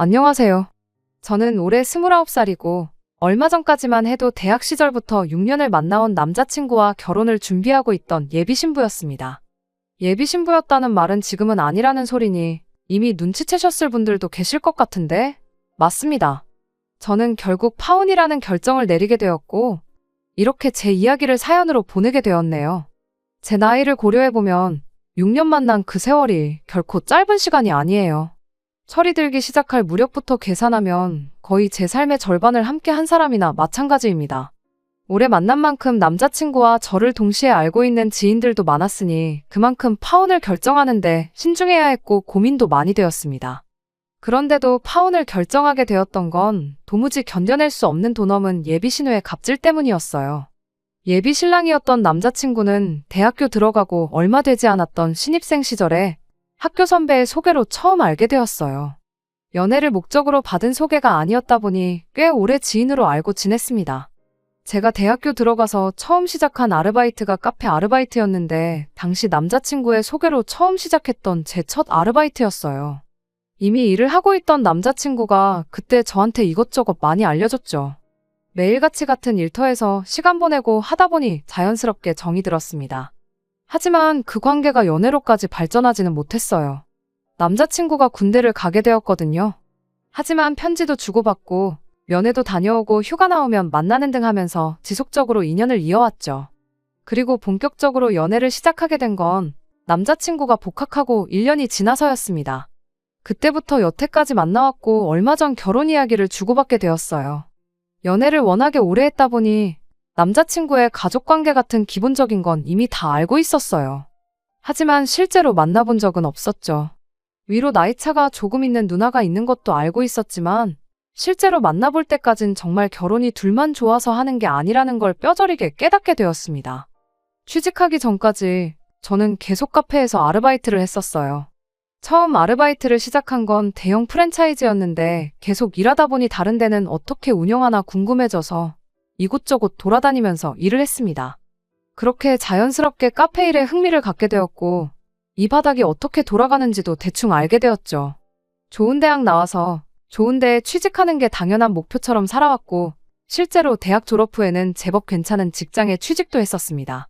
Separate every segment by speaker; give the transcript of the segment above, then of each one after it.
Speaker 1: 안녕하세요. 저는 올해 29살이고 얼마 전까지만 해도 대학 시절부터 6년을 만나온 남자친구와 결혼을 준비하고 있던 예비신부였습니다. 예비신부였다는 말은 지금은 아니라는 소리니 이미 눈치채셨을 분들도 계실 것 같은데? 맞습니다. 저는 결국 파혼이라는 결정을 내리게 되었고 이렇게 제 이야기를 사연으로 보내게 되었네요. 제 나이를 고려해보면 6년 만난 그 세월이 결코 짧은 시간이 아니에요. 철이 들기 시작할 무렵부터 계산하면 거의 제 삶의 절반을 함께 한 사람이나 마찬가지입니다. 오래 만난 만큼 남자친구와 저를 동시에 알고 있는 지인들도 많았으니 그만큼 파혼을 결정하는데 신중해야 했고 고민도 많이 되었습니다. 그런데도 파혼을 결정하게 되었던 건 도무지 견뎌낼 수 없는 돈 없는 예비신우의 갑질 때문이었어요. 예비 신랑이었던 남자친구는 대학교 들어가고 얼마 되지 않았던 신입생 시절에 학교 선배의 소개로 처음 알게 되었어요. 연애를 목적으로 받은 소개가 아니었다 보니 꽤 오래 지인으로 알고 지냈습니다. 제가 대학교 들어가서 처음 시작한 아르바이트가 카페 아르바이트였는데 당시 남자친구의 소개로 처음 시작했던 제 첫 아르바이트였어요. 이미 일을 하고 있던 남자친구가 그때 저한테 이것저것 많이 알려줬죠. 매일같이 같은 일터에서 시간 보내고 하다 보니 자연스럽게 정이 들었습니다. 하지만 그 관계가 연애로까지 발전하지는 못했어요. 남자친구가 군대를 가게 되었거든요. 하지만 편지도 주고받고 면회도 다녀오고 휴가 나오면 만나는 등 하면서 지속적으로 인연을 이어왔죠. 그리고 본격적으로 연애를 시작하게 된 건 남자친구가 복학하고 1년이 지나서였습니다. 그때부터 여태까지 만나왔고 얼마 전 결혼 이야기를 주고받게 되었어요. 연애를 워낙에 오래 했다 보니 남자친구의 가족관계 같은 기본적인 건 이미 다 알고 있었어요. 하지만 실제로 만나본 적은 없었죠. 위로 나이차가 조금 있는 누나가 있는 것도 알고 있었지만 실제로 만나볼 때까진 정말 결혼이 둘만 좋아서 하는 게 아니라는 걸 뼈저리게 깨닫게 되었습니다. 취직하기 전까지 저는 계속 카페에서 아르바이트를 했었어요. 처음 아르바이트를 시작한 건 대형 프랜차이즈였는데 계속 일하다 보니 다른 데는 어떻게 운영하나 궁금해져서 이곳저곳 돌아다니면서 일을 했습니다. 그렇게 자연스럽게 카페 일에 흥미를 갖게 되었고 이 바닥이 어떻게 돌아가는지도 대충 알게 되었죠. 좋은 대학 나와서 좋은 데에 취직하는 게 당연한 목표처럼 살아왔고 실제로 대학 졸업 후에는 제법 괜찮은 직장에 취직도 했었습니다.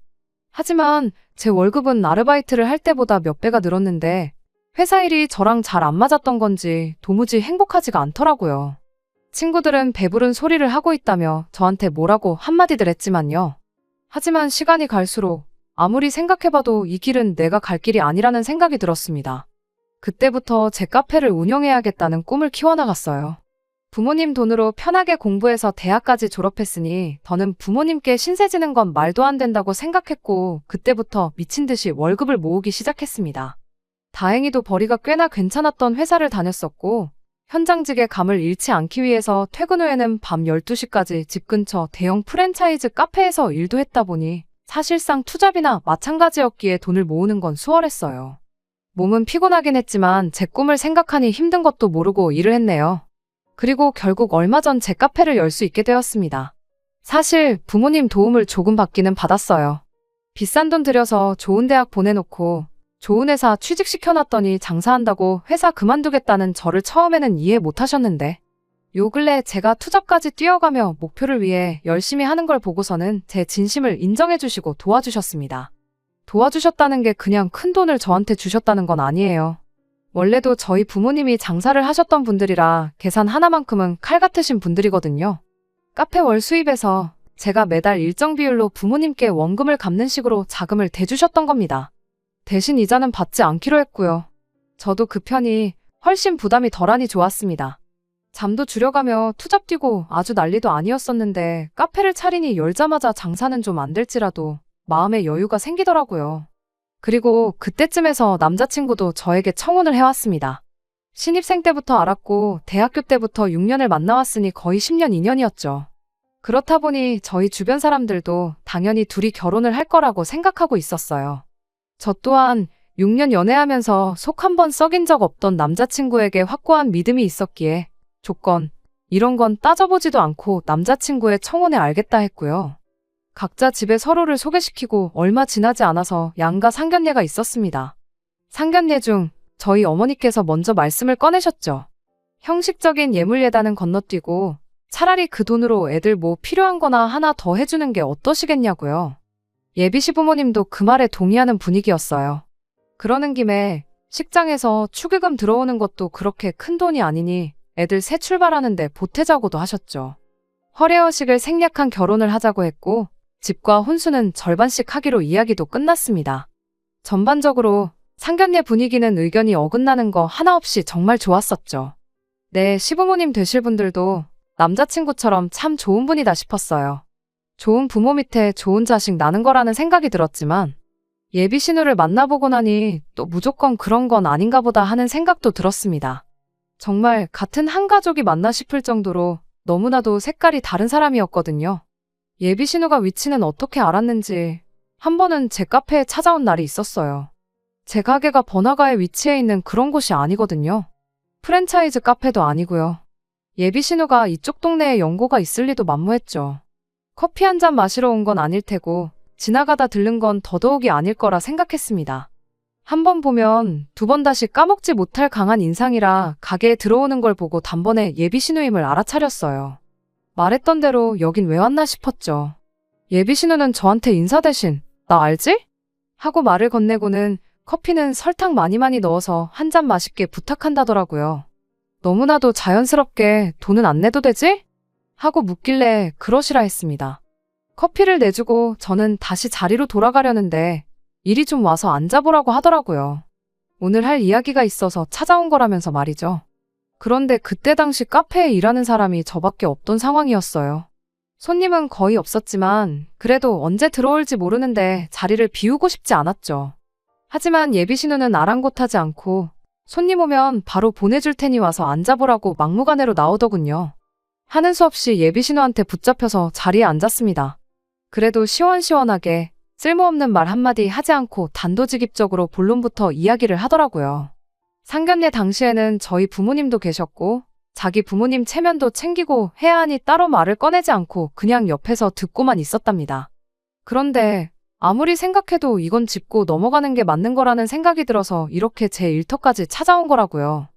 Speaker 1: 하지만 제 월급은 아르바이트를 할 때보다 몇 배가 늘었는데 회사 일이 저랑 잘 안 맞았던 건지 도무지 행복하지가 않더라고요. 친구들은 배부른 소리를 하고 있다며 저한테 뭐라고 한마디들 했지만요. 하지만 시간이 갈수록 아무리 생각해봐도 이 길은 내가 갈 길이 아니라는 생각이 들었습니다. 그때부터 제 카페를 운영해야겠다는 꿈을 키워나갔어요. 부모님 돈으로 편하게 공부해서 대학까지 졸업했으니 더는 부모님께 신세 지는 건 말도 안 된다고 생각했고 그때부터 미친 듯이 월급을 모으기 시작했습니다. 다행히도 벌이가 꽤나 괜찮았던 회사를 다녔었고 현장직의 감을 잃지 않기 위해서 퇴근 후에는 밤 12시까지 집 근처 대형 프랜차이즈 카페에서 일도 했다 보니 사실상 투잡이나 마찬가지였기에 돈을 모으는 건 수월했어요. 몸은 피곤하긴 했지만 제 꿈을 생각하니 힘든 것도 모르고 일을 했네요. 그리고 결국 얼마 전 제 카페를 열 수 있게 되었습니다. 사실 부모님 도움을 조금 받기는 받았어요. 비싼 돈 들여서 좋은 대학 보내놓고 좋은 회사 취직시켜놨더니 장사한다고 회사 그만두겠다는 저를 처음에는 이해 못하셨는데 요 근래 제가 투잡까지 뛰어가며 목표를 위해 열심히 하는 걸 보고서는 제 진심을 인정해주시고 도와주셨습니다. 도와주셨다는 게 그냥 큰 돈을 저한테 주셨다는 건 아니에요. 원래도 저희 부모님이 장사를 하셨던 분들이라 계산 하나만큼은 칼 같으신 분들이거든요. 카페 월 수입에서 제가 매달 일정 비율로 부모님께 원금을 갚는 식으로 자금을 대주셨던 겁니다. 대신 이자는 받지 않기로 했고요. 저도 그 편이 훨씬 부담이 덜하니 좋았습니다. 잠도 줄여가며 투잡 뛰고 아주 난리도 아니었었는데 카페를 차리니 열자마자 장사는 좀 안 될지라도 마음의 여유가 생기더라고요. 그리고 그때쯤에서 남자친구도 저에게 청혼을 해왔습니다. 신입생 때부터 알았고 대학교 때부터 6년을 만나왔으니 거의 10년 인연이었죠. 그렇다 보니 저희 주변 사람들도 당연히 둘이 결혼을 할 거라고 생각하고 있었어요. 저 또한 6년 연애하면서 속 한 번 썩인 적 없던 남자친구에게 확고한 믿음이 있었기에 조건, 이런 건 따져보지도 않고 남자친구의 청혼에 알겠다 했고요. 각자 집에 서로를 소개시키고 얼마 지나지 않아서 양가 상견례가 있었습니다. 상견례 중 저희 어머니께서 먼저 말씀을 꺼내셨죠. 형식적인 예물 예단은 건너뛰고 차라리 그 돈으로 애들 뭐 필요한 거나 하나 더 해주는 게 어떠시겠냐고요. 예비 시부모님도 그 말에 동의하는 분위기였어요. 그러는 김에 식장에서 축의금 들어오는 것도 그렇게 큰 돈이 아니니 애들 새 출발하는데 보태자고도 하셨죠. 허례허식을 생략한 결혼을 하자고 했고 집과 혼수는 절반씩 하기로 이야기도 끝났습니다. 전반적으로 상견례 분위기는 의견이 어긋나는 거 하나 없이 정말 좋았었죠. 네, 시부모님 되실 분들도 남자친구처럼 참 좋은 분이다 싶었어요. 좋은 부모 밑에 좋은 자식 나는 거라는 생각이 들었지만 예비 신우를 만나보고 나니 또 무조건 그런 건 아닌가 보다 하는 생각도 들었습니다. 정말 같은 한 가족이 맞나 싶을 정도로 너무나도 색깔이 다른 사람이었거든요. 예비 신우가 위치는 어떻게 알았는지 한 번은 제 카페에 찾아온 날이 있었어요. 제 가게가 번화가에 위치해 있는 그런 곳이 아니거든요. 프랜차이즈 카페도 아니고요. 예비 신우가 이쪽 동네에 연고가 있을 리도 만무했죠. 커피 한 잔 마시러 온 건 아닐 테고 지나가다 들른 건 더더욱이 아닐 거라 생각했습니다. 한 번 보면 두 번 다시 까먹지 못할 강한 인상이라 가게에 들어오는 걸 보고 단번에 예비 신우임을 알아차렸어요. 말했던 대로 여긴 왜 왔나 싶었죠. 예비 신우는 저한테 인사 대신 나 알지? 하고 말을 건네고는 커피는 설탕 많이 넣어서 한 잔 맛있게 부탁한다더라고요. 너무나도 자연스럽게 돈은 안 내도 되지? 하고 묻길래 그러시라 했습니다. 커피를 내주고 저는 다시 자리로 돌아가려는데 이리 좀 와서 앉아보라고 하더라고요. 오늘 할 이야기가 있어서 찾아온 거라면서 말이죠. 그런데 그때 당시 카페에 일하는 사람이 저밖에 없던 상황이었어요. 손님은 거의 없었지만 그래도 언제 들어올지 모르는데 자리를 비우고 싶지 않았죠. 하지만 예비 신우는 아랑곳하지 않고 손님 오면 바로 보내줄 테니 와서 앉아보라고 막무가내로 나오더군요. 하는 수 없이 예비 신우한테 붙잡혀서 자리에 앉았습니다. 그래도 시원시원하게 쓸모없는 말 한마디 하지 않고 단도직입적으로 본론부터 이야기를 하더라고요. 상견례 당시에는 저희 부모님도 계셨고 자기 부모님 체면도 챙기고 해야 하니 따로 말을 꺼내지 않고 그냥 옆에서 듣고만 있었답니다. 그런데 아무리 생각해도 이건 짚고 넘어가는 게 맞는 거라는 생각이 들어서 이렇게 제 일터까지 찾아온 거라고요.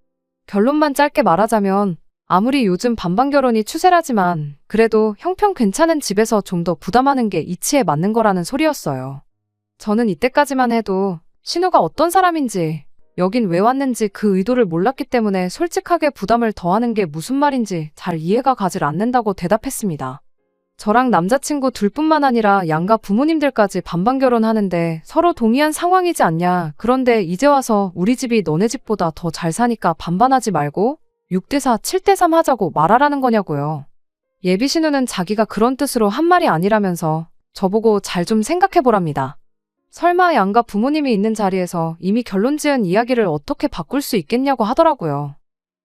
Speaker 1: 결론만 짧게 말하자면 아무리 요즘 반반결혼이 추세라지만 그래도 형편 괜찮은 집에서 좀 더 부담하는 게 이치에 맞는 거라는 소리였어요. 저는 이때까지만 해도 신우가 어떤 사람인지 여긴 왜 왔는지 그 의도를 몰랐기 때문에 솔직하게 부담을 더하는 게 무슨 말인지 잘 이해가 가질 않는다고 대답했습니다. 저랑 남자친구 둘뿐만 아니라 양가 부모님들까지 반반결혼하는데 서로 동의한 상황이지 않냐. 그런데 이제 와서 우리 집이 너네 집보다 더 잘 사니까 반반하지 말고 6대4, 7대3 하자고 말하라는 거냐고요. 예비 신우는 자기가 그런 뜻으로 한 말이 아니라면서 저보고 잘 좀 생각해보랍니다. 설마 양가 부모님이 있는 자리에서 이미 결론 지은 이야기를 어떻게 바꿀 수 있겠냐고 하더라고요.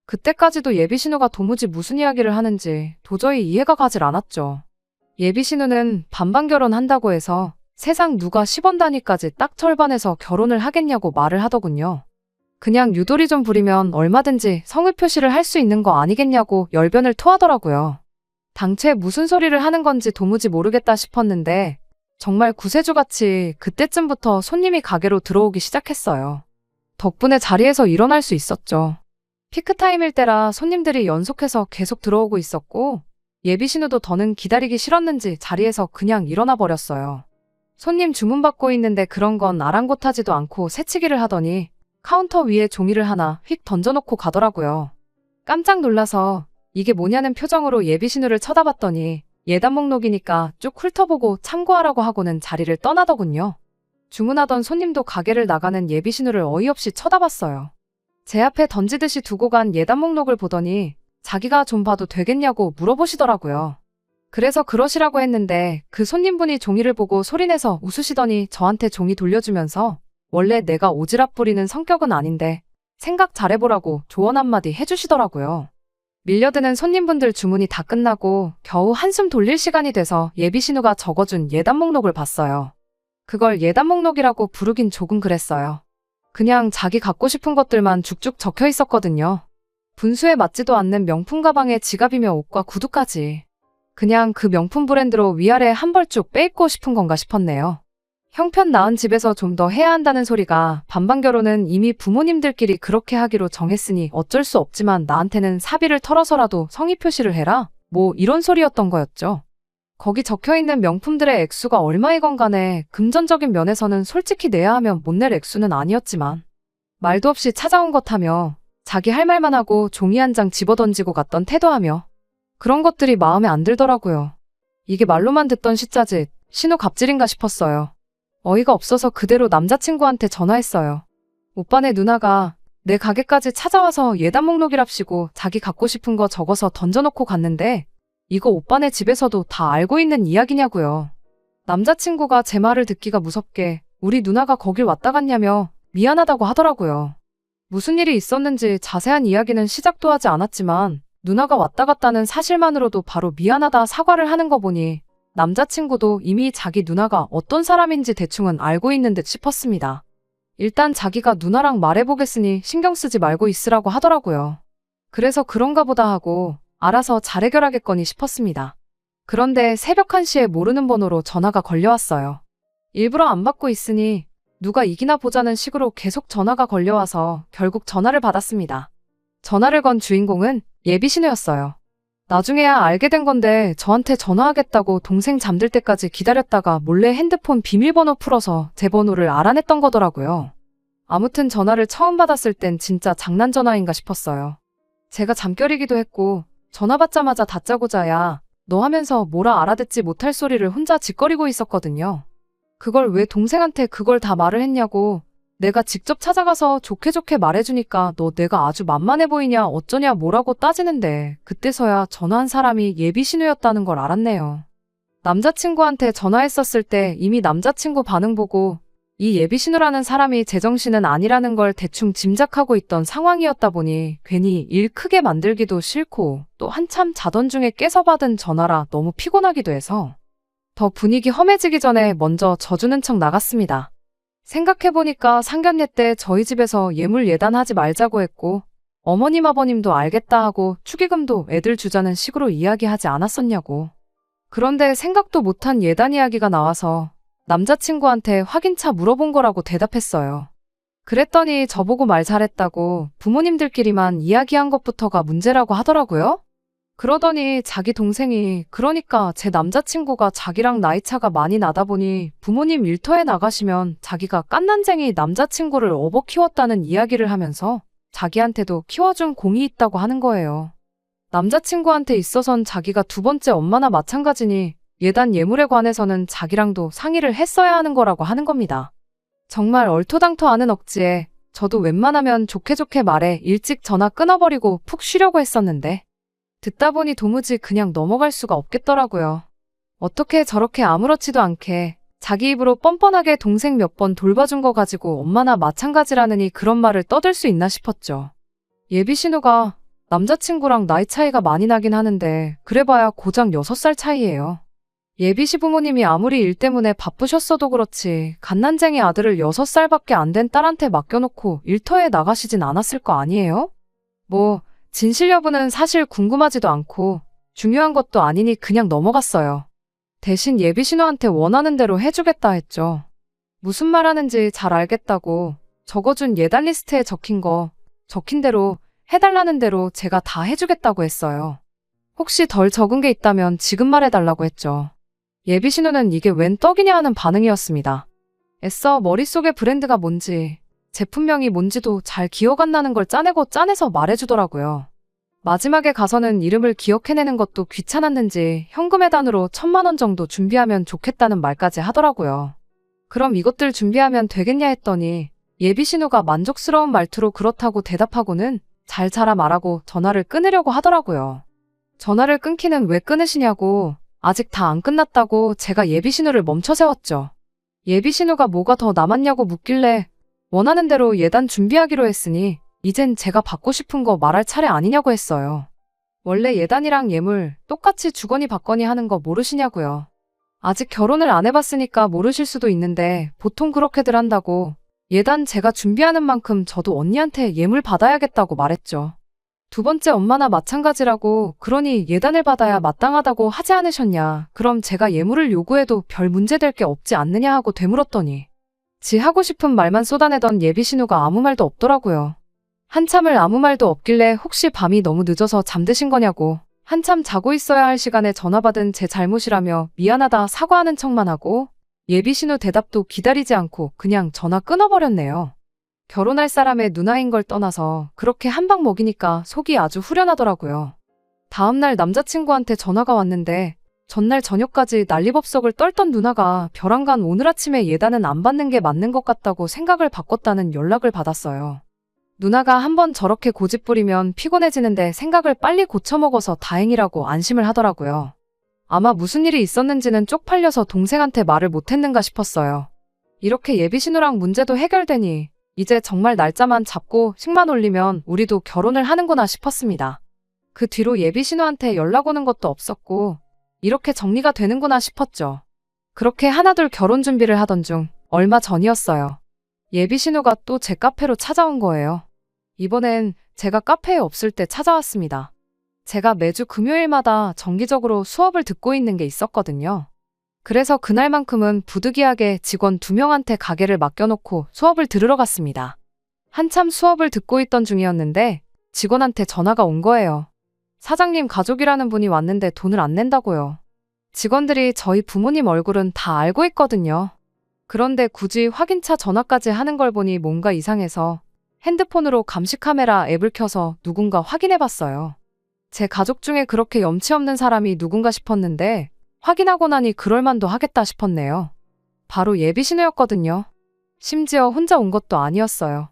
Speaker 1: 그때까지도 예비 신우가 도무지 무슨 이야기를 하는지 도저히 이해가 가질 않았죠. 예비 신우는 반반 결혼한다고 해서 세상 누가 10원 단위까지 딱 절반해서 결혼을 하겠냐고 말을 하더군요. 그냥 유도리 좀 부리면 얼마든지 성의 표시를 할 수 있는 거 아니겠냐고 열변을 토하더라고요. 당최 무슨 소리를 하는 건지 도무지 모르겠다 싶었는데 정말 구세주같이 그때쯤부터 손님이 가게로 들어오기 시작했어요. 덕분에 자리에서 일어날 수 있었죠. 피크타임일 때라 손님들이 연속해서 계속 들어오고 있었고 예비 신우도 더는 기다리기 싫었는지 자리에서 그냥 일어나 버렸어요. 손님 주문 받고 있는데 그런 건 아랑곳하지도 않고 새치기를 하더니 카운터 위에 종이를 하나 휙 던져놓고 가더라고요. 깜짝 놀라서 이게 뭐냐는 표정으로 예비 신우를 쳐다봤더니 예단 목록이니까 쭉 훑어보고 참고하라고 하고는 자리를 떠나더군요. 주문하던 손님도 가게를 나가는 예비 신우를 어이없이 쳐다봤어요. 제 앞에 던지듯이 두고 간 예단 목록을 보더니 자기가 좀 봐도 되겠냐고 물어보시더라고요. 그래서 그러시라고 했는데 그 손님분이 종이를 보고 소리내서 웃으시더니 저한테 종이 돌려주면서 원래 내가 오지랖 부리는 성격은 아닌데 생각 잘해보라고 조언 한마디 해주시더라고요. 밀려드는 손님분들 주문이 다 끝나고 겨우 한숨 돌릴 시간이 돼서 예비 신우가 적어준 예단 목록을 봤어요. 그걸 예단 목록이라고 부르긴 조금 그랬어요. 그냥 자기 갖고 싶은 것들만 쭉쭉 적혀 있었거든요. 분수에 맞지도 않는 명품 가방에 지갑이며 옷과 구두까지. 그냥 그 명품 브랜드로 위아래 한 벌 쭉 빼입고 싶은 건가 싶었네요. 형편 나은 집에서 좀 더 해야 한다는 소리가 반반 결혼은 이미 부모님들끼리 그렇게 하기로 정했으니 어쩔 수 없지만 나한테는 사비를 털어서라도 성의 표시를 해라. 뭐 이런 소리였던 거였죠. 거기 적혀있는 명품들의 액수가 얼마이건 간에 금전적인 면에서는 솔직히 내야 하면 못 낼 액수는 아니었지만 말도 없이 찾아온 것 하며 자기 할 말만 하고 종이 한 장 집어던지고 갔던 태도하며 그런 것들이 마음에 안 들더라고요. 이게 말로만 듣던 시짜짓, 신호 갑질인가 싶었어요. 어이가 없어서 그대로 남자친구한테 전화했어요. 오빠네 누나가 내 가게까지 찾아와서 예단 목록이랍시고 자기 갖고 싶은 거 적어서 던져놓고 갔는데 이거 오빠네 집에서도 다 알고 있는 이야기냐고요. 남자친구가 제 말을 듣기가 무섭게 우리 누나가 거길 왔다 갔냐며 미안하다고 하더라고요. 무슨 일이 있었는지 자세한 이야기는 시작도 하지 않았지만 누나가 왔다 갔다는 사실만으로도 바로 미안하다 사과를 하는 거 보니 남자친구도 이미 자기 누나가 어떤 사람인지 대충은 알고 있는 듯 싶었습니다. 일단 자기가 누나랑 말해보겠으니 신경 쓰지 말고 있으라고 하더라고요. 그래서 그런가 보다 하고 알아서 잘 해결하겠거니 싶었습니다. 그런데 새벽 1시에 모르는 번호로 전화가 걸려왔어요. 일부러 안 받고 있으니 누가 이기나 보자는 식으로 계속 전화가 걸려와서 결국 전화를 받았습니다. 전화를 건 주인공은 예비신우였어요. 나중에야 알게 된 건데 저한테 전화하겠다고 동생 잠들 때까지 기다렸다가 몰래 핸드폰 비밀번호 풀어서 제 번호를 알아냈던 거더라고요. 아무튼 전화를 처음 받았을 땐 진짜 장난 전화인가 싶었어요. 제가 잠결이기도 했고 전화 받자마자 다짜고짜야 너 하면서 뭐라 알아듣지 못할 소리를 혼자 짓거리고 있었거든요. 그걸 왜 동생한테 그걸 다 말을 했냐고 내가 직접 찾아가서 좋게 좋게 말해주니까 너 내가 아주 만만해 보이냐 어쩌냐 뭐라고 따지는데 그때서야 전화한 사람이 예비신우였다는 걸 알았네요. 남자친구한테 전화했었을 때 이미 남자친구 반응 보고 이 예비신우라는 사람이 제정신은 아니라는 걸 대충 짐작하고 있던 상황이었다 보니 괜히 일 크게 만들기도 싫고 또 한참 자던 중에 깨서 받은 전화라 너무 피곤하기도 해서 더 분위기 험해지기 전에 먼저 져주는 척 나갔습니다. 생각해보니까 상견례 때 저희 집에서 예물 예단하지 말자고 했고 어머님 아버님도 알겠다 하고 축의금도 애들 주자는 식으로 이야기하지 않았었냐고. 그런데 생각도 못한 예단 이야기가 나와서 남자친구한테 확인차 물어본 거라고 대답했어요. 그랬더니 저보고 말 잘했다고 부모님들끼리만 이야기한 것부터가 문제라고 하더라고요. 그러더니 자기 동생이 그러니까 제 남자친구가 자기랑 나이차가 많이 나다 보니 부모님 일터에 나가시면 자기가 깐난쟁이 남자친구를 업어 키웠다는 이야기를 하면서 자기한테도 키워준 공이 있다고 하는 거예요. 남자친구한테 있어선 자기가 두 번째 엄마나 마찬가지니 예단 예물에 관해서는 자기랑도 상의를 했어야 하는 거라고 하는 겁니다. 정말 얼토당토하는 억지에 저도 웬만하면 좋게 좋게 말해 일찍 전화 끊어버리고 푹 쉬려고 했었는데 듣다 보니 도무지 그냥 넘어갈 수가 없겠더라고요. 어떻게 저렇게 아무렇지도 않게 자기 입으로 뻔뻔하게 동생 몇 번 돌봐준 거 가지고 엄마나 마찬가지라느니 그런 말을 떠들 수 있나 싶었죠. 예비신우가 남자친구랑 나이 차이가 많이 나긴 하는데 그래봐야 고작 6살 차이예요. 예비시 부모님이 아무리 일 때문에 바쁘셨어도 그렇지 갓난쟁이 아들을 6살밖에 안 된 딸한테 맡겨놓고 일터에 나가시진 않았을 거 아니에요? 뭐 진실 여부는 사실 궁금하지도 않고 중요한 것도 아니니 그냥 넘어갔어요. 대신 예비신우한테 원하는 대로 해주겠다 했죠. 무슨 말 하는지 잘 알겠다고 적어준 예단 리스트에 적힌 대로 해달라는 대로 제가 다 해주겠다고 했어요. 혹시 덜 적은 게 있다면 지금 말해달라고 했죠. 예비신우는 이게 웬 떡이냐 하는 반응이었습니다. 애써 머릿속에 브랜드가 뭔지 제품명이 뭔지도 잘 기억 안 나는 걸 짜내서 말해주더라고요. 마지막에 가서는 이름을 기억해내는 것도 귀찮았는지 현금 해단으로 1,000만 원 정도 준비하면 좋겠다는 말까지 하더라고요. 그럼 이것들 준비하면 되겠냐 했더니 예비신우가 만족스러운 말투로 그렇다고 대답하고는 잘 자라 말하고 전화를 끊으려고 하더라고요. 전화를 끊기는 왜 끊으시냐고 아직 다 안 끝났다고 제가 예비신우를 멈춰 세웠죠. 예비신우가 뭐가 더 남았냐고 묻길래 원하는 대로 예단 준비하기로 했으니 이젠 제가 받고 싶은 거 말할 차례 아니냐고 했어요. 원래 예단이랑 예물 똑같이 주거니 받거니 하는 거 모르시냐고요. 아직 결혼을 안 해봤으니까 모르실 수도 있는데 보통 그렇게들 한다고 예단 제가 준비하는 만큼 저도 언니한테 예물 받아야겠다고 말했죠. 두 번째 엄마나 마찬가지라고 그러니 예단을 받아야 마땅하다고 하지 않으셨냐. 그럼 제가 예물을 요구해도 별 문제될 게 없지 않느냐 하고 되물었더니 지 하고 싶은 말만 쏟아내던 예비신우가 아무 말도 없더라고요. 한참을 아무 말도 없길래 혹시 밤이 너무 늦어서 잠드신 거냐고 한참 자고 있어야 할 시간에 전화 받은 제 잘못이라며 미안하다 사과하는 척만 하고 예비신우 대답도 기다리지 않고 그냥 전화 끊어버렸네요. 결혼할 사람의 누나인 걸 떠나서 그렇게 한 방 먹이니까 속이 아주 후련하더라고요. 다음날 남자친구한테 전화가 왔는데 전날 저녁까지 난리법석을 떨던 누나가 벼랑간 오늘 아침에 예단은 안 받는 게 맞는 것 같다고 생각을 바꿨다는 연락을 받았어요. 누나가 한번 저렇게 고집부리면 피곤해지는데 생각을 빨리 고쳐먹어서 다행이라고 안심을 하더라고요. 아마 무슨 일이 있었는지는 쪽팔려서 동생한테 말을 못했는가 싶었어요. 이렇게 예비신우랑 문제도 해결되니 이제 정말 날짜만 잡고 식만 올리면 우리도 결혼을 하는구나 싶었습니다. 그 뒤로 예비신우한테 연락 오는 것도 없었고 이렇게 정리가 되는구나 싶었죠. 그렇게 하나둘 결혼 준비를 하던 중 얼마 전이었어요. 예비신우가 또 제 카페로 찾아온 거예요. 이번엔 제가 카페에 없을 때 찾아왔습니다. 제가 매주 금요일마다 정기적으로 수업을 듣고 있는 게 있었거든요. 그래서 그날만큼은 부득이하게 직원 2명한테 가게를 맡겨놓고 수업을 들으러 갔습니다. 한참 수업을 듣고 있던 중이었는데 직원한테 전화가 온 거예요. 사장님 가족이라는 분이 왔는데 돈을 안 낸다고요. 직원들이 저희 부모님 얼굴은 다 알고 있거든요. 그런데 굳이 확인차 전화까지 하는 걸 보니 뭔가 이상해서 핸드폰으로 감시 카메라 앱을 켜서 누군가 확인해봤어요. 제 가족 중에 그렇게 염치 없는 사람이 누군가 싶었는데 확인하고 나니 그럴만도 하겠다 싶었네요. 바로 예비신우였거든요. 심지어 혼자 온 것도 아니었어요.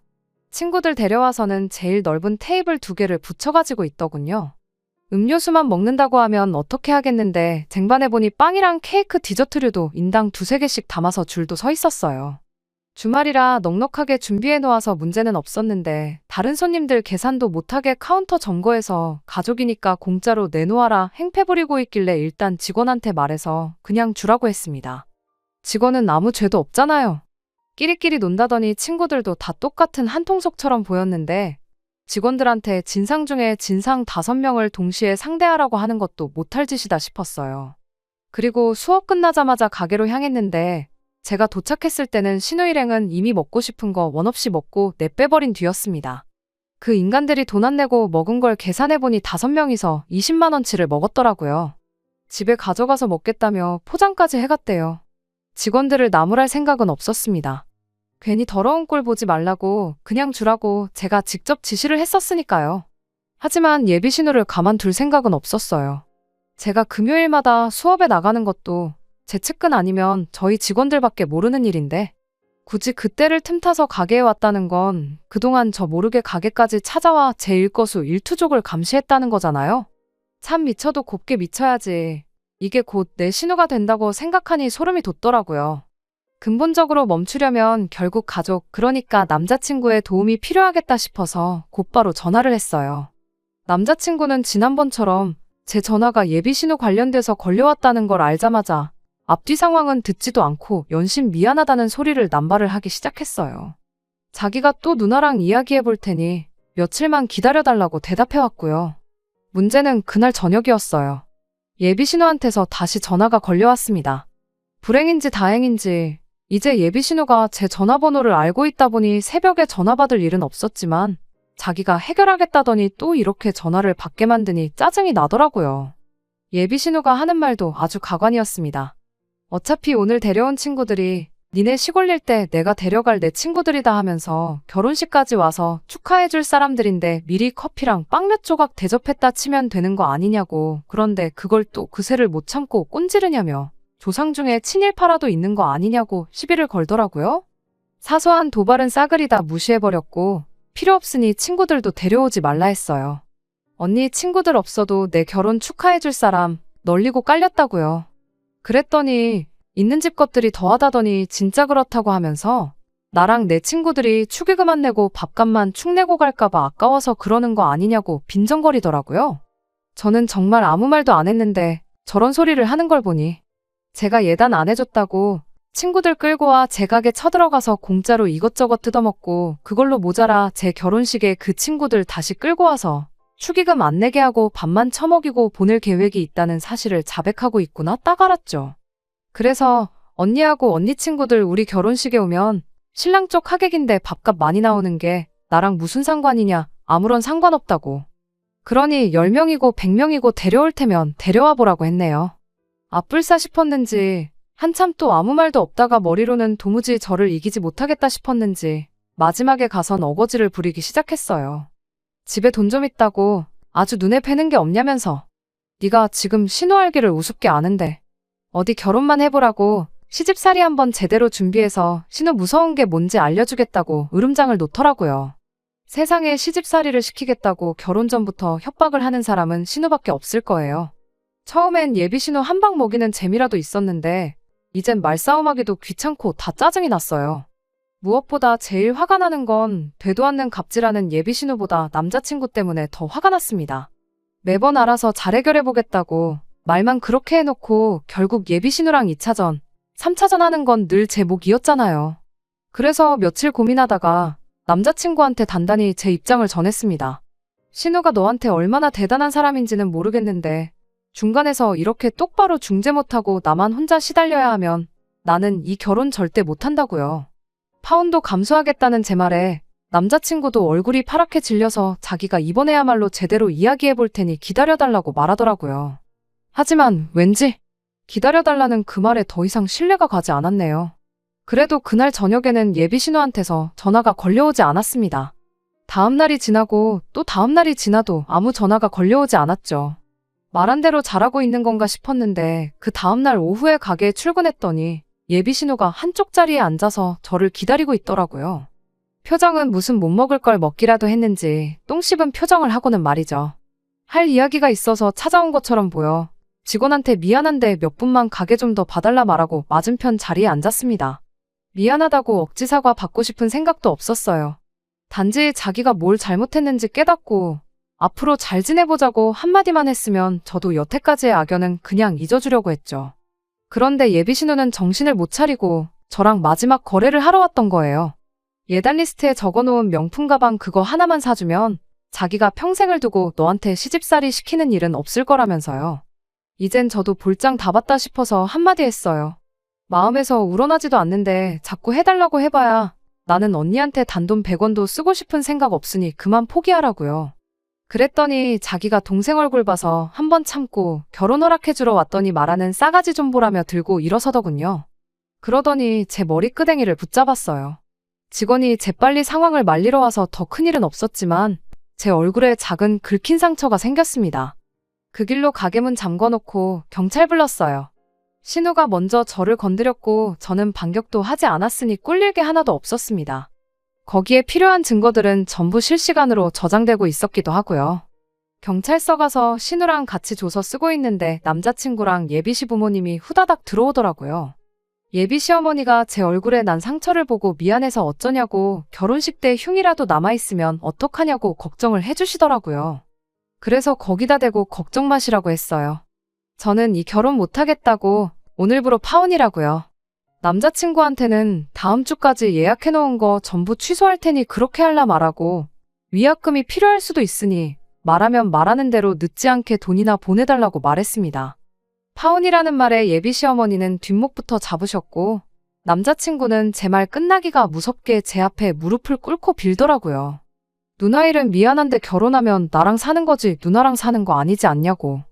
Speaker 1: 친구들 데려와서는 제일 넓은 테이블 2개를 붙여가지고 있더군요. 음료수만 먹는다고 하면 어떻게 하겠는데 쟁반해보니 빵이랑 케이크 디저트류도 인당 2-3개씩 담아서 줄도 서 있었어요. 주말이라 넉넉하게 준비해놓아서 문제는 없었는데 다른 손님들 계산도 못하게 카운터 점거해서 가족이니까 공짜로 내놓아라 행패 부리고 있길래 일단 직원한테 말해서 그냥 주라고 했습니다. 직원은 아무 죄도 없잖아요. 끼리끼리 논다더니 친구들도 다 똑같은 한통속처럼 보였는데 직원들한테 진상 중에 진상 5명을 동시에 상대하라고 하는 것도 못할 짓이다 싶었어요. 그리고 수업 끝나자마자 가게로 향했는데 제가 도착했을 때는 신우 일행은 이미 먹고 싶은 거 원 없이 먹고 내빼버린 뒤였습니다. 그 인간들이 돈 안 내고 먹은 걸 계산해보니 5명이서 20만 원치를 먹었더라고요. 집에 가져가서 먹겠다며 포장까지 해갔대요. 직원들을 나무랄 생각은 없었습니다. 괜히 더러운 꼴 보지 말라고 그냥 주라고 제가 직접 지시를 했었으니까요. 하지만 예비신우를 가만둘 생각은 없었어요. 제가 금요일마다 수업에 나가는 것도 제 측근 아니면 저희 직원들밖에 모르는 일인데 굳이 그때를 틈타서 가게에 왔다는 건 그동안 저 모르게 가게까지 찾아와 제 일거수 일투족을 감시했다는 거잖아요. 참 미쳐도 곱게 미쳐야지. 이게 곧 내 신우가 된다고 생각하니 소름이 돋더라고요. 근본적으로 멈추려면 결국 가족, 그러니까 남자친구의 도움이 필요하겠다 싶어서 곧바로 전화를 했어요. 남자친구는 지난번처럼 제 전화가 예비신우 관련돼서 걸려왔다는 걸 알자마자 앞뒤 상황은 듣지도 않고 연신 미안하다는 소리를 남발을 하기 시작했어요. 자기가 또 누나랑 이야기해 볼 테니 며칠만 기다려달라고 대답해왔고요. 문제는 그날 저녁이었어요. 예비신우한테서 다시 전화가 걸려왔습니다. 불행인지 다행인지 이제 예비신우가 제 전화번호를 알고 있다 보니 새벽에 전화 받을 일은 없었지만 자기가 해결하겠다더니 또 이렇게 전화를 받게 만드니 짜증이 나더라고요. 예비신우가 하는 말도 아주 가관이었습니다. 어차피 오늘 데려온 친구들이 니네 시골일 때 내가 데려갈 내 친구들이다 하면서 결혼식까지 와서 축하해줄 사람들인데 미리 커피랑 빵 몇 조각 대접했다 치면 되는 거 아니냐고. 그런데 그걸 또 그새를 못 참고 꼰지르냐며 조상 중에 친일파라도 있는 거 아니냐고 시비를 걸더라고요. 사소한 도발은 싸그리 다 무시해버렸고 필요 없으니 친구들도 데려오지 말라 했어요. 언니 친구들 없어도 내 결혼 축하해줄 사람 널리고 깔렸다고요. 그랬더니 있는 집 것들이 더하다더니 진짜 그렇다고 하면서 나랑 내 친구들이 축의금만 내고 밥값만 축 내고 갈까봐 아까워서 그러는 거 아니냐고 빈정거리더라고요. 저는 정말 아무 말도 안 했는데 저런 소리를 하는 걸 보니 제가 예단 안 해줬다고 친구들 끌고 와 제 가게 쳐들어가서 공짜로 이것저것 뜯어먹고 그걸로 모자라 제 결혼식에 그 친구들 다시 끌고 와서 축의금 안 내게 하고 밥만 처먹이고 보낼 계획이 있다는 사실을 자백하고 있구나 딱 알았죠. 그래서 언니하고 언니 친구들 우리 결혼식에 오면 신랑 쪽 하객인데 밥값 많이 나오는 게 나랑 무슨 상관이냐, 아무런 상관없다고. 그러니 10명이고 100명이고 데려올 테면 데려와 보라고 했네요. 아뿔싸 싶었는지 한참 또 아무 말도 없다가 머리로는 도무지 저를 이기지 못하겠다 싶었는지 마지막에 가선 어거지를 부리기 시작했어요. 집에 돈 좀 있다고 아주 눈에 뵈는 게 없냐면서. 네가 지금 신호알기를 우습게 아는데 어디 결혼만 해보라고 시집살이 한번 제대로 준비해서 신호 무서운 게 뭔지 알려주겠다고 으름장을 놓더라고요. 세상에 시집살이를 시키겠다고 결혼 전부터 협박을 하는 사람은 신우밖에 없을 거예요. 처음엔 예비 신우 한 방 먹이는 재미라도 있었는데 이젠 말싸움하기도 귀찮고 다 짜증이 났어요. 무엇보다 제일 화가 나는 건 되도 않는 갑질하는 예비 신우보다 남자친구 때문에 더 화가 났습니다. 매번 알아서 잘 해결해보겠다고 말만 그렇게 해놓고 결국 예비 신우랑 2차전, 3차전 하는 건 늘 제 몫이었잖아요. 그래서 며칠 고민하다가 남자친구한테 단단히 제 입장을 전했습니다. 신우가 너한테 얼마나 대단한 사람인지는 모르겠는데 중간에서 이렇게 똑바로 중재 못하고 나만 혼자 시달려야 하면 나는 이 결혼 절대 못한다고요. 파혼도 감수하겠다는 제 말에 남자친구도 얼굴이 파랗게 질려서 자기가 이번에야말로 제대로 이야기해볼 테니 기다려달라고 말하더라고요. 하지만 왠지 기다려달라는 그 말에 더 이상 신뢰가 가지 않았네요. 그래도 그날 저녁에는 예비 신우한테서 전화가 걸려오지 않았습니다. 다음 날이 지나고 또 다음 날이 지나도 아무 전화가 걸려오지 않았죠. 말한 대로 잘하고 있는 건가 싶었는데 그 다음 날 오후에 가게에 출근했더니 예비 신우가 한쪽 자리에 앉아서 저를 기다리고 있더라고요. 표정은 무슨 못 먹을 걸 먹기라도 했는지 똥 씹은 표정을 하고는 말이죠. 할 이야기가 있어서 찾아온 것처럼 보여 직원한테 미안한데 몇 분만 가게 좀 더 봐달라 말하고 맞은편 자리에 앉았습니다. 미안하다고 억지 사과 받고 싶은 생각도 없었어요. 단지 자기가 뭘 잘못했는지 깨닫고 앞으로 잘 지내보자고 한마디만 했으면 저도 여태까지의 악연은 그냥 잊어주려고 했죠. 그런데 예비 신우는 정신을 못 차리고 저랑 마지막 거래를 하러 왔던 거예요. 예단 리스트에 적어놓은 명품 가방 그거 하나만 사주면 자기가 평생을 두고 너한테 시집살이 시키는 일은 없을 거라면서요. 이젠 저도 볼장 다 봤다 싶어서 한마디 했어요. 마음에서 우러나지도 않는데 자꾸 해달라고 해봐야 나는 언니한테 단돈 100원도 쓰고 싶은 생각 없으니 그만 포기하라고요. 그랬더니 자기가 동생 얼굴 봐서 한번 참고 결혼 허락해주러 왔더니 말하는 싸가지 좀 보라며 들고 일어서더군요. 그러더니 제 머리끄댕이를 붙잡았어요. 직원이 재빨리 상황을 말리러 와서 더 큰일은 없었지만 제 얼굴에 작은 긁힌 상처가 생겼습니다. 그 길로 가게문 잠궈놓고 경찰 불렀어요. 신우가 먼저 저를 건드렸고 저는 반격도 하지 않았으니 꿀릴 게 하나도 없었습니다. 거기에 필요한 증거들은 전부 실시간으로 저장되고 있었기도 하고요. 경찰서 가서 신우랑 같이 조서 쓰고 있는데 남자친구랑 예비시 부모님이 후다닥 들어오더라고요. 예비 시어머니가 제 얼굴에 난 상처를 보고 미안해서 어쩌냐고 결혼식 때 흉이라도 남아있으면 어떡하냐고 걱정을 해주시더라고요. 그래서 거기다 대고 걱정 마시라고 했어요. 저는 이 결혼 못하겠다고 오늘부로 파혼이라고요. 남자친구한테는 다음 주까지 예약해놓은 거 전부 취소할 테니 그렇게 할라 말하고 위약금이 필요할 수도 있으니 말하면 말하는 대로 늦지 않게 돈이나 보내달라고 말했습니다. 파혼이라는 말에 예비 시어머니는 뒷목부터 잡으셨고 남자친구는 제 말 끝나기가 무섭게 제 앞에 무릎을 꿇고 빌더라고요. 누나 일은 미안한데 결혼하면 나랑 사는 거지 누나랑 사는 거 아니지 않냐고.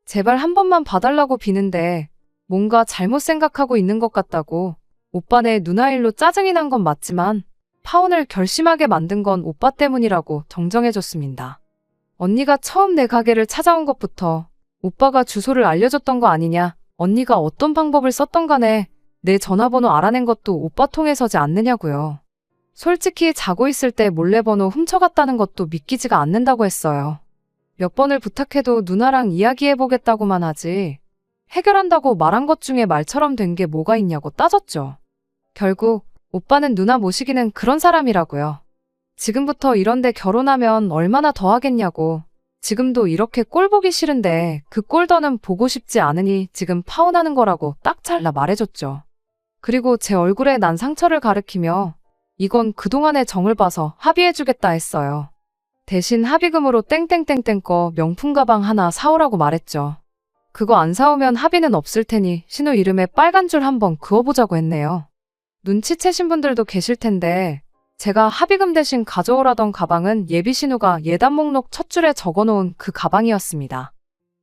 Speaker 1: 제발 한 번만 봐달라고 비는데 뭔가 잘못 생각하고 있는 것 같다고. 오빠네 누나 일로 짜증이 난 건 맞지만 파혼을 결심하게 만든 건 오빠 때문이라고 정정해줬습니다. 언니가 처음 내 가게를 찾아온 것부터 오빠가 주소를 알려줬던 거 아니냐, 언니가 어떤 방법을 썼던 간에 내 전화번호 알아낸 것도 오빠 통해서지 않느냐고요. 솔직히 자고 있을 때 몰래 번호 훔쳐갔다는 것도 믿기지가 않는다고 했어요. 몇 번을 부탁해도 누나랑 이야기해보겠다고만 하지 해결한다고 말한 것 중에 말처럼 된 게 뭐가 있냐고 따졌죠. 결국 오빠는 누나 모시기는 그런 사람이라고요. 지금부터 이런데 결혼하면 얼마나 더 하겠냐고. 지금도 이렇게 꼴 보기 싫은데 그 꼴 더는 보고 싶지 않으니 지금 파혼하는 거라고 딱 잘라 말해줬죠. 그리고 제 얼굴에 난 상처를 가리키며 이건 그동안의 정을 봐서 합의해주겠다 했어요. 대신 합의금으로 땡땡땡땡 거 명품 가방 하나 사오라고 말했죠. 그거 안 사오면 합의는 없을 테니 신우 이름에 빨간 줄 한번 그어보자고 했네요. 눈치채신 분들도 계실 텐데 제가 합의금 대신 가져오라던 가방은 예비 신우가 예단 목록 첫 줄에 적어놓은 그 가방이었습니다.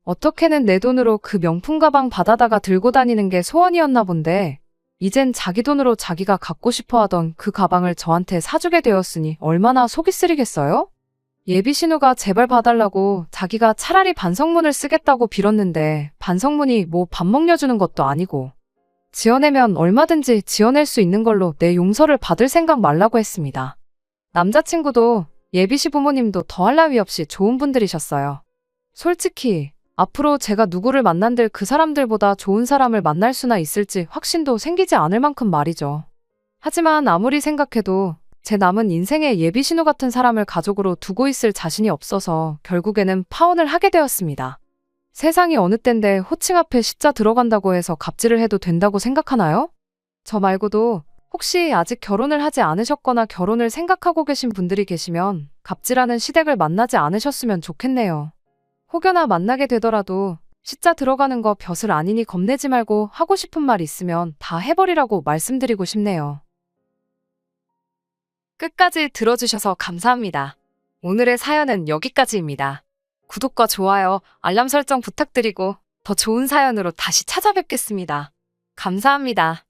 Speaker 1: 어떻게는 내 돈으로 그 명품 가방 받아다가 들고 다니는 게 소원이었나 본데 이젠 자기 돈으로 자기가 갖고 싶어 하던 그 가방을 저한테 사주게 되었으니 얼마나 속이 쓰리겠어요? 예비 신우가 제발 봐달라고 자기가 차라리 반성문을 쓰겠다고 빌었는데 반성문이 뭐 밥 먹여주는 것도 아니고 지어내면 얼마든지 지어낼 수 있는 걸로 내 용서를 받을 생각 말라고 했습니다. 남자친구도 예비시 부모님도 더할 나위 없이 좋은 분들이셨어요. 솔직히 앞으로 제가 누구를 만난들 그 사람들보다 좋은 사람을 만날 수나 있을지 확신도 생기지 않을 만큼 말이죠. 하지만 아무리 생각해도 제 남은 인생에 예비 신우 같은 사람을 가족으로 두고 있을 자신이 없어서 결국에는 파혼을 하게 되었습니다. 세상이 어느 땐데 호칭 앞에 시자 들어간다고 해서 갑질을 해도 된다고 생각하나요? 저 말고도 혹시 아직 결혼을 하지 않으셨거나 결혼을 생각하고 계신 분들이 계시면 갑질하는 시댁을 만나지 않으셨으면 좋겠네요. 혹여나 만나게 되더라도 시자 들어가는 거 벼슬 아니니 겁내지 말고 하고 싶은 말 있으면 다 해버리라고 말씀드리고 싶네요. 끝까지 들어주셔서 감사합니다. 오늘의 사연은 여기까지입니다. 구독과 좋아요, 알람 설정 부탁드리고 더 좋은 사연으로 다시 찾아뵙겠습니다. 감사합니다.